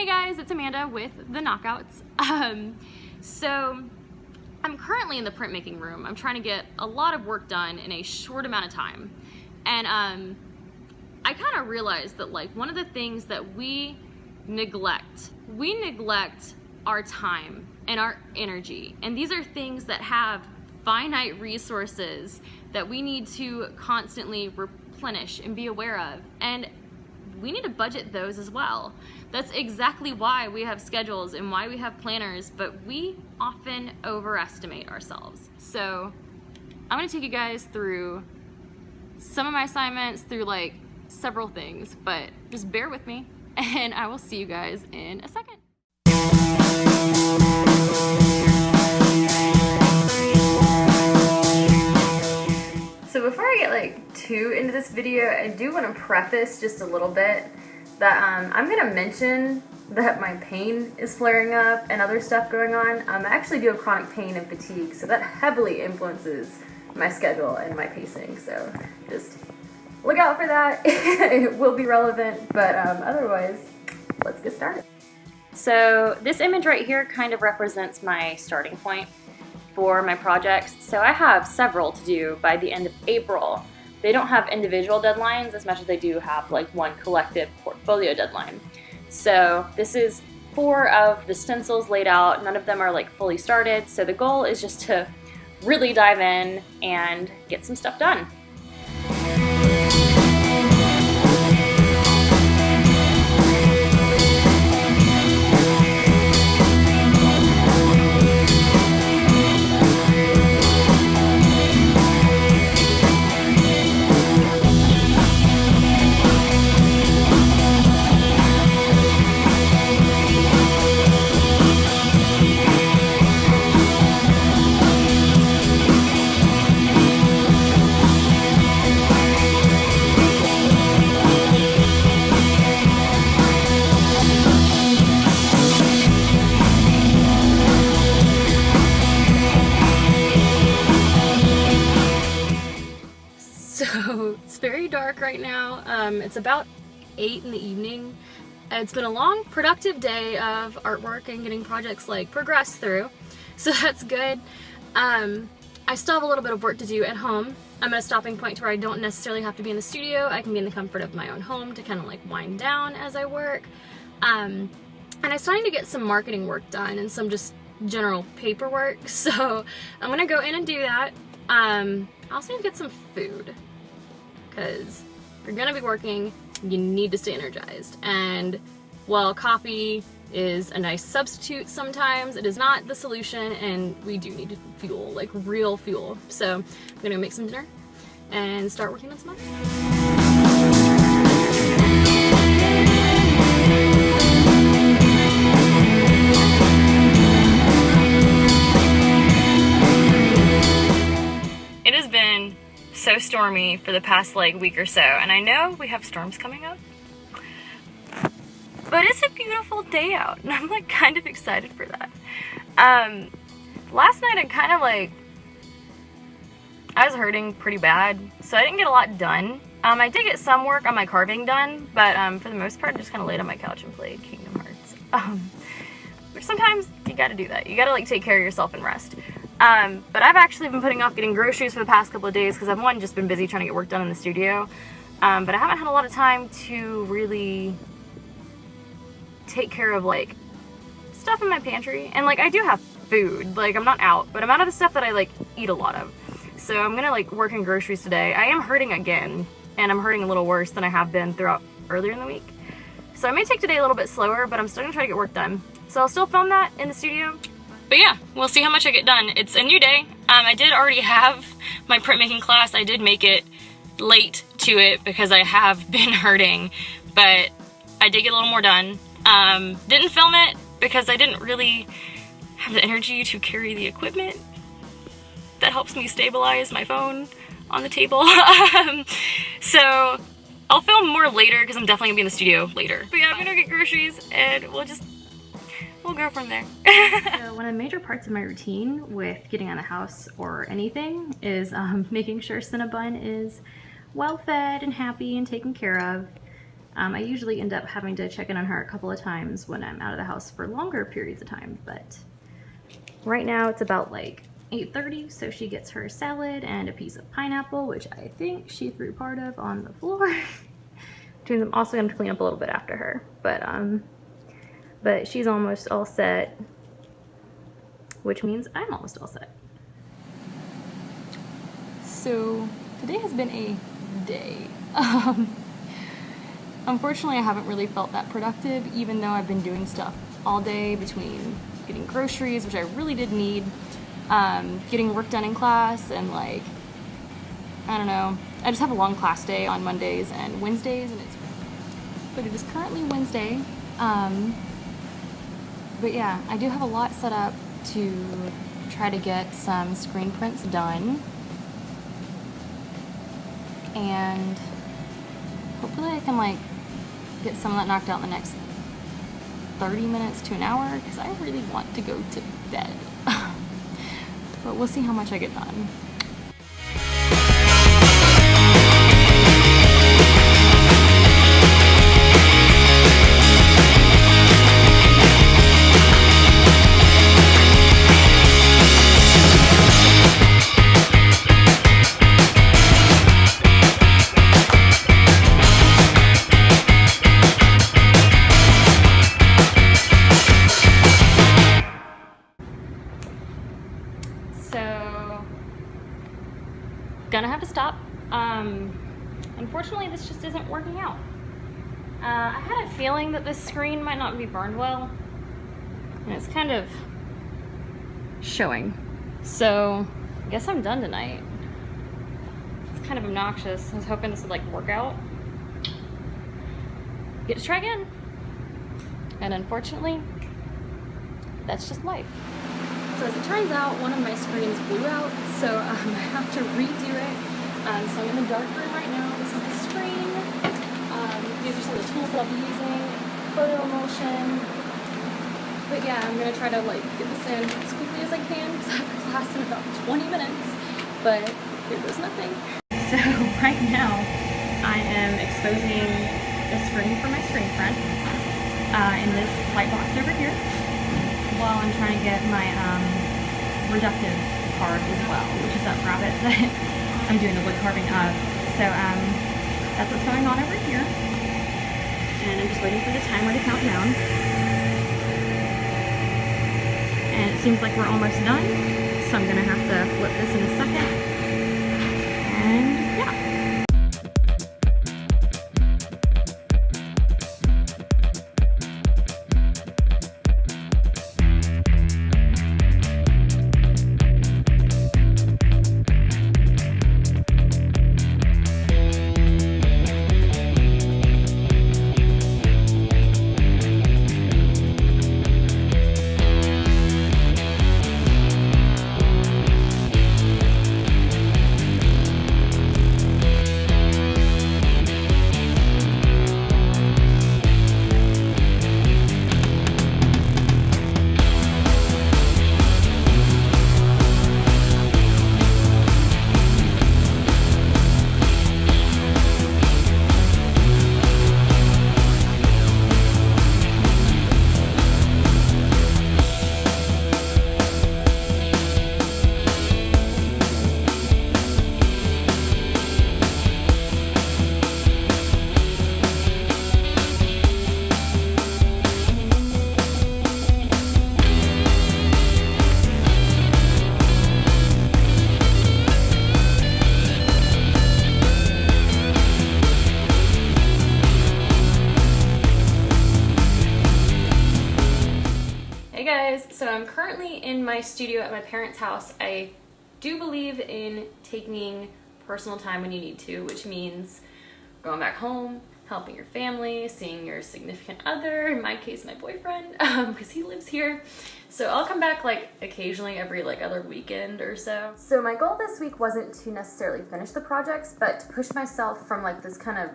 Hey guys, it's Amanda with the Knockouts. So I'm currently in the printmaking room. I'm trying to get a lot of work done in a short amount of time. And I kind of realized that like one of the things that we neglect our time and our energy. And these are things that have finite resources that we need to constantly replenish and be aware of. And we need to budget those as well. That's exactly why we have schedules and why we have planners, but we often overestimate ourselves. So I'm gonna take you guys through some of my assignments, through like several things, but just bear with me and I will see you guys in a second. So before I get like too into this video, I do want to preface just a little bit that I'm going to mention that my pain is flaring up and other stuff going on. I actually do have chronic pain and fatigue, so that heavily influences my schedule and my pacing. So just look out for that. It will be relevant, but otherwise, let's get started. So this image right here kind of represents my starting point for my projects. So I have several to do by the end of April. They don't have individual deadlines as much as they do have like one collective portfolio deadline. So this is 4 of the stencils laid out. None of them are like fully started. So the goal is just to really dive in and get some stuff done. So it's very dark right now. It's about 8 in the evening. It's been a long, productive day of artwork and getting projects like progressed through, so that's good. I still have a little bit of work to do at home. I'm at a stopping point to where I don't necessarily have to be in the studio. I can be in the comfort of my own home to kind of like wind down as I work. And I'm starting to get some marketing work done and some just general paperwork, so I'm gonna go in and do that. I also need to get some food, because if you're gonna be working, you need to stay energized. And while coffee is a nice substitute sometimes, it is not the solution, and we do need fuel, like real fuel. So I'm gonna make some dinner and start working on some other stuff. It has been so stormy for the past like week or so, and I know we have storms coming up, but it's a beautiful day out and I'm like kind of excited for that. Last night I was hurting pretty bad, so I didn't get a lot done. I did get some work on my carving done, but for the most part I just kind of laid on my couch and played Kingdom Hearts. Which sometimes you gotta do that. You gotta like take care of yourself and rest. But I've actually been putting off getting groceries for the past couple of days because I've just been busy trying to get work done in the studio. But I haven't had a lot of time to really take care of like stuff in my pantry. And like I do have food, like I'm not out, but I'm out of the stuff that I like eat a lot of. So I'm gonna like work in groceries today. I am hurting again, and I'm hurting a little worse than I have been throughout earlier in the week. So I may take today a little bit slower, but I'm still gonna try to get work done. So I'll still film that in the studio. But yeah, we'll see how much I get done. It's a new day. I did already have my printmaking class. I did make it late to it because I have been hurting, but I did get a little more done. Didn't film it because I didn't really have the energy to carry the equipment that helps me stabilize my phone on the table. So I'll film more later because I'm definitely gonna be in the studio later. But yeah, I'm gonna get groceries and we'll go from there. So one of the major parts of my routine with getting out of the house or anything is making sure Cinnabon is well fed and happy and taken care of. I usually end up having to check in on her a couple of times when I'm out of the house for longer periods of time, but right now it's about like 8:30, so she gets her salad and a piece of pineapple, which I think she threw part of on the floor. Which means I'm also going to clean up a little bit after her, but she's almost all set, which means I'm almost all set. So today has been a day. Unfortunately, I haven't really felt that productive, even though I've been doing stuff all day between getting groceries, which I really did need, getting work done in class, and like, I don't know, I just have a long class day on Mondays and Wednesdays, but it is currently Wednesday. But yeah, I do have a lot set up to try to get some screen prints done, and hopefully I can like get some of that knocked out in the next 30 minutes to an hour, because I really want to go to bed. But we'll see how much I get done. So, gonna have to stop. Unfortunately, this just isn't working out. I had a feeling that this screen might not be burned well, and it's kind of showing. So, I guess I'm done tonight. It's kind of obnoxious. I was hoping this would like work out. Get to try again. And unfortunately, that's just life. So as it turns out, one of my screens blew out, so I have to redo it. So I'm in the dark room right now. This is the screen. These are some of the tools that I'll be using. Photo emulsion. But yeah, I'm gonna try to like get this in as quickly as I can because I have a class in about 20 minutes. But here goes nothing. So right now, I am exposing the screen for my screen print in this light box over here, while I'm trying to get my reductive card as well, which is that rabbit that I'm doing the wood carving of. So that's what's going on over here. And I'm just waiting for the timer to count down. And it seems like we're almost done, so I'm gonna have to flip this in a second. And yeah. Hey guys, so I'm currently in my studio at my parents' house. I do believe in taking personal time when you need to, which means going back home, helping your family, seeing your significant other, in my case my boyfriend, because he lives here. So I'll come back like occasionally every like other weekend or so. So my goal this week wasn't to necessarily finish the projects, but to push myself from like this kind of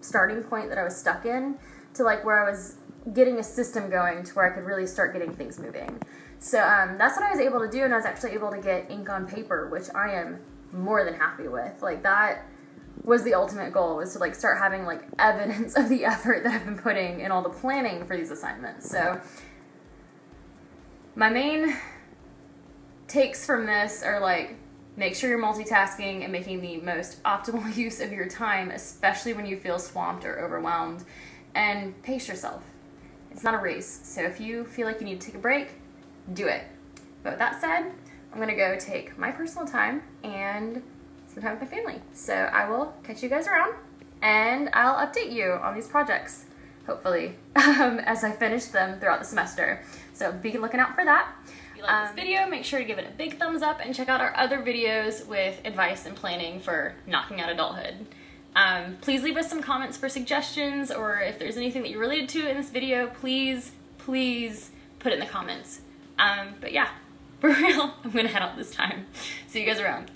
starting point that I was stuck in to like where I was getting a system going to where I could really start getting things moving. So that's what I was able to do, and I was actually able to get ink on paper, which I am more than happy with. Like that was the ultimate goal, was to like start having like evidence of the effort that I've been putting in all the planning for these assignments. So my main takes from this are like, make sure you're multitasking and making the most optimal use of your time, especially when you feel swamped or overwhelmed, and pace yourself. It's not a race, so if you feel like you need to take a break, do it. But with that said, I'm gonna go take my personal time and spend time with my family. So I will catch you guys around, and I'll update you on these projects, hopefully, as I finish them throughout the semester. So be looking out for that. If you like this video, make sure to give it a big thumbs up and check out our other videos with advice and planning for knocking out adulthood. Please leave us some comments for suggestions, or if there's anything that you related to in this video, please put it in the comments. But yeah, for real, I'm gonna head out this time. See you guys around.